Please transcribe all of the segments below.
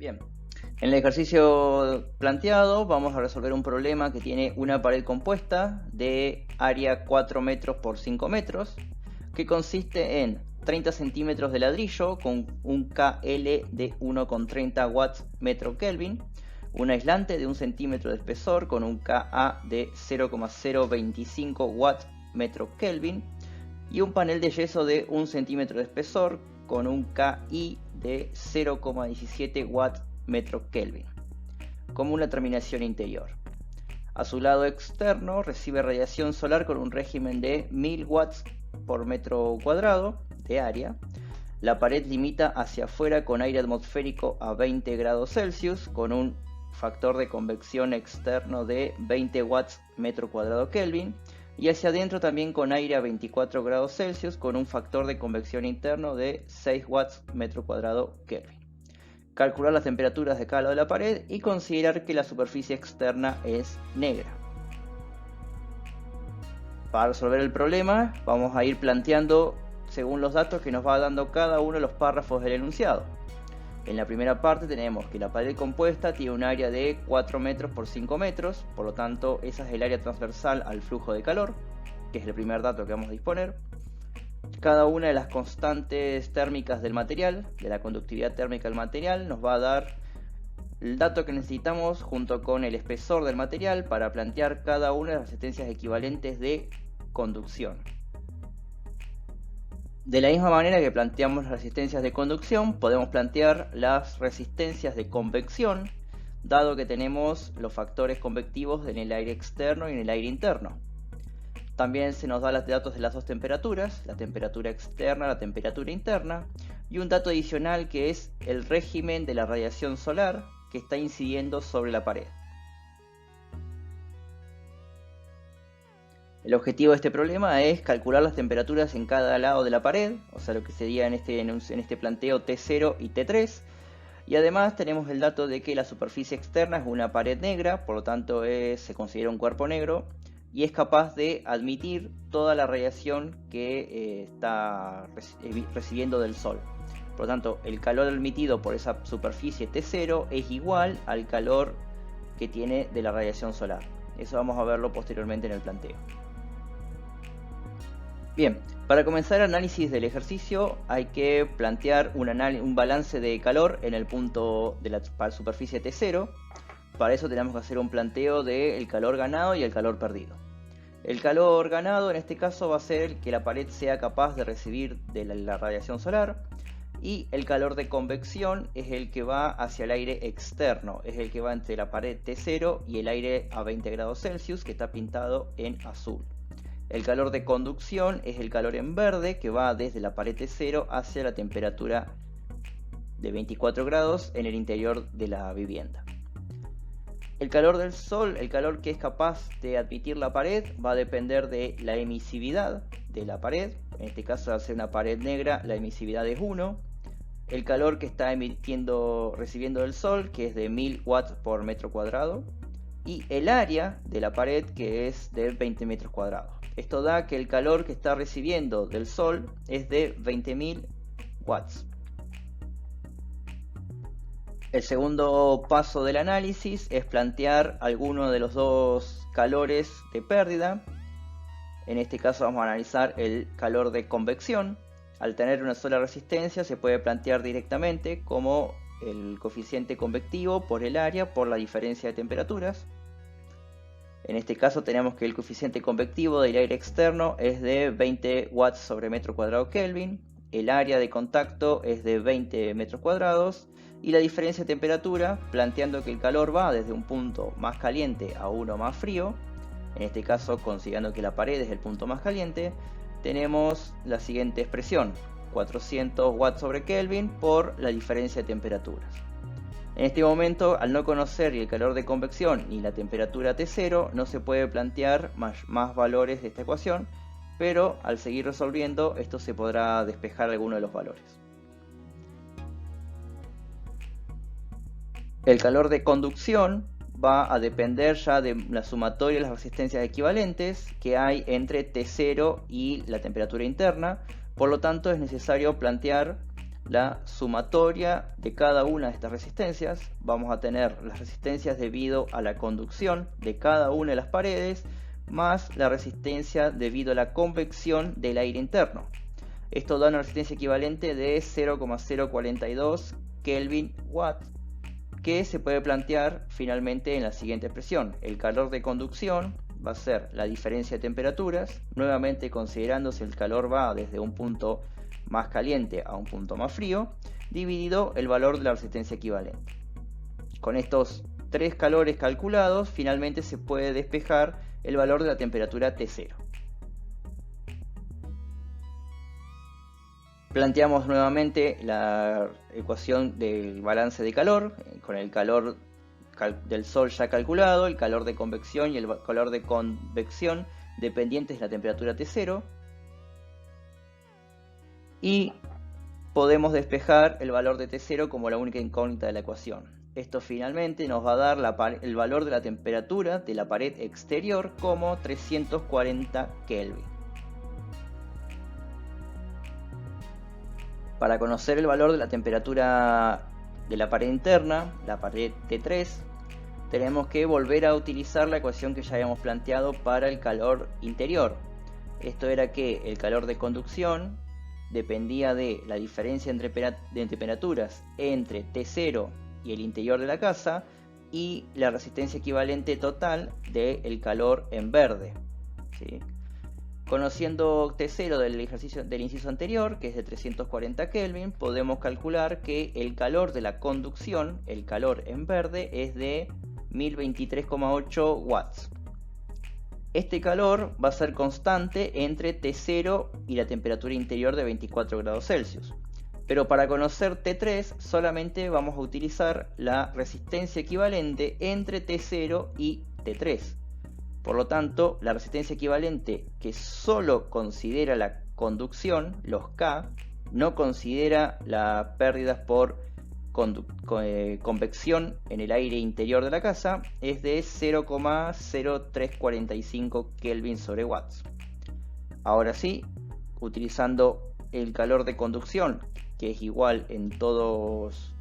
Bien, en el ejercicio planteado vamos a resolver un problema que tiene una pared compuesta de área 4 metros por 5 metros, que consiste en 30 centímetros de ladrillo con un KL de 1,30 watts metro Kelvin, un aislante de 1 centímetro de espesor con un KA de 0,025 watts metro Kelvin y un panel de yeso de 1 centímetro de espesor con un KI de 0,17 watts metro Kelvin, como una terminación interior. A su lado externo recibe radiación solar con un régimen de 1000 watts por metro cuadrado de área. La pared limita hacia afuera con aire atmosférico a 20 grados Celsius con un factor de convección externo de 20 watts metro cuadrado Kelvin, y hacia adentro también con aire a 24 grados Celsius con un factor de convección interno de 6 watts metro cuadrado Kelvin. Calcular las temperaturas de cada lado de la pared y considerar que la superficie externa es negra. Para resolver el problema vamos a ir planteando según los datos que nos va dando cada uno de los párrafos del enunciado. En la primera parte tenemos que la pared compuesta tiene un área de 4 metros por 5 metros, por lo tanto esa es el área transversal al flujo de calor, que es el primer dato que vamos a disponer. Cada una de las constantes térmicas del material, de la conductividad térmica del material, nos va a dar el dato que necesitamos junto con el espesor del material para plantear cada una de las resistencias equivalentes de conducción. De la misma manera que planteamos las resistencias de conducción, podemos plantear las resistencias de convección, dado que tenemos los factores convectivos en el aire externo y en el aire interno. También se nos da los datos de las dos temperaturas, la temperatura externa, la temperatura interna, y un dato adicional que es el régimen de la radiación solar que está incidiendo sobre la pared. El objetivo de este problema es calcular las temperaturas en cada lado de la pared, o sea lo que sería en este planteo T0 y T3, y además tenemos el dato de que la superficie externa es una pared negra, por lo tanto se considera un cuerpo negro, y es capaz de admitir toda la radiación que está recibiendo del Sol. Por lo tanto, el calor emitido por esa superficie T0 es igual al calor que tiene de la radiación solar. Eso vamos a verlo posteriormente en el planteo. Bien, para comenzar el análisis del ejercicio hay que plantear un balance de calor en el punto de la superficie T0. Para eso tenemos que hacer un planteo del calor ganado y el calor perdido. El calor ganado en este caso va a ser que la pared sea capaz de recibir de la radiación solar, y el calor de convección es el que va hacia el aire externo, es el que va entre la pared T0 y el aire a 20 grados Celsius que está pintado en azul. El calor de conducción es el calor en verde que va desde la pared T0 hacia la temperatura de 24 grados en el interior de la vivienda. El calor del Sol, el calor que es capaz de admitir la pared, va a depender de la emisividad de la pared. En este caso, al ser una pared negra, la emisividad es 1. El calor que está recibiendo del Sol, que es de 1000 watts por metro cuadrado. Y el área de la pared, que es de 20 metros cuadrados. Esto da que el calor que está recibiendo del Sol es de 20.000 watts. El segundo paso del análisis es plantear alguno de los dos calores de pérdida. En este caso vamos a analizar el calor de convección. Al tener una sola resistencia se puede plantear directamente como el coeficiente convectivo por el área por la diferencia de temperaturas. En este caso tenemos que el coeficiente convectivo del aire externo es de 20 watts sobre metro cuadrado Kelvin. El área de contacto es de 20 metros cuadrados. Y la diferencia de temperatura, planteando que el calor va desde un punto más caliente a uno más frío, en este caso considerando que la pared es el punto más caliente, tenemos la siguiente expresión, 400 watts sobre Kelvin por la diferencia de temperaturas. En este momento, al no conocer ni el calor de convección ni la temperatura T0, no se puede plantear más valores de esta ecuación, pero al seguir resolviendo esto se podrá despejar alguno de los valores. El calor de conducción va a depender ya de la sumatoria de las resistencias equivalentes que hay entre T0 y la temperatura interna. Por lo tanto, es necesario plantear la sumatoria de cada una de estas resistencias. Vamos a tener las resistencias debido a la conducción de cada una de las paredes, más la resistencia debido a la convección del aire interno. Esto da una resistencia equivalente de 0,042 Kelvin Watt, que se puede plantear finalmente en la siguiente expresión. El calor de conducción va a ser la diferencia de temperaturas, nuevamente considerando si el calor va desde un punto más caliente a un punto más frío, dividido el valor de la resistencia equivalente. Con estos tres calores calculados, finalmente se puede despejar el valor de la temperatura T0. Planteamos nuevamente la ecuación del balance de calor, con el calor del Sol ya calculado, el calor de convección y el calor de convección dependientes de la temperatura T0. Y podemos despejar el valor de T0 como la única incógnita de la ecuación. Esto finalmente nos va a dar el valor de la temperatura de la pared exterior como 340 Kelvin. Para conocer el valor de la temperatura de la pared interna, la pared T3, tenemos que volver a utilizar la ecuación que ya habíamos planteado para el calor interior. Esto era que el calor de conducción dependía de la diferencia de temperaturas entre T0 y el interior de la casa y la resistencia equivalente total del calor en verde, ¿sí? Conociendo T0 del inciso anterior, que es de 340 Kelvin, podemos calcular que el calor de la conducción, el calor en verde, es de 1023,8 watts. Este calor va a ser constante entre T0 y la temperatura interior de 24 grados Celsius. Pero para conocer T3 solamente vamos a utilizar la resistencia equivalente entre T0 y T3. Por lo tanto, la resistencia equivalente que solo considera la conducción, los K, no considera las pérdidas por convección en el aire interior de la casa, es de 0,0345 Kelvin sobre watts. Ahora sí, utilizando el calor de conducción, que es igual en todas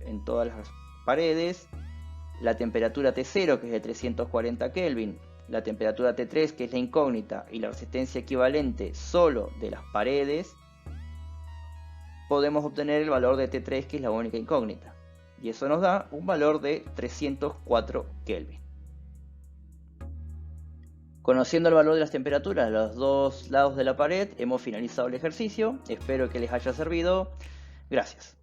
las paredes, la temperatura T0, que es de 340 Kelvin, la temperatura T3, que es la incógnita, y la resistencia equivalente solo de las paredes, podemos obtener el valor de T3, que es la única incógnita. Y eso nos da un valor de 304 Kelvin. Conociendo el valor de las temperaturas de los dos lados de la pared, hemos finalizado el ejercicio. Espero que les haya servido. Gracias.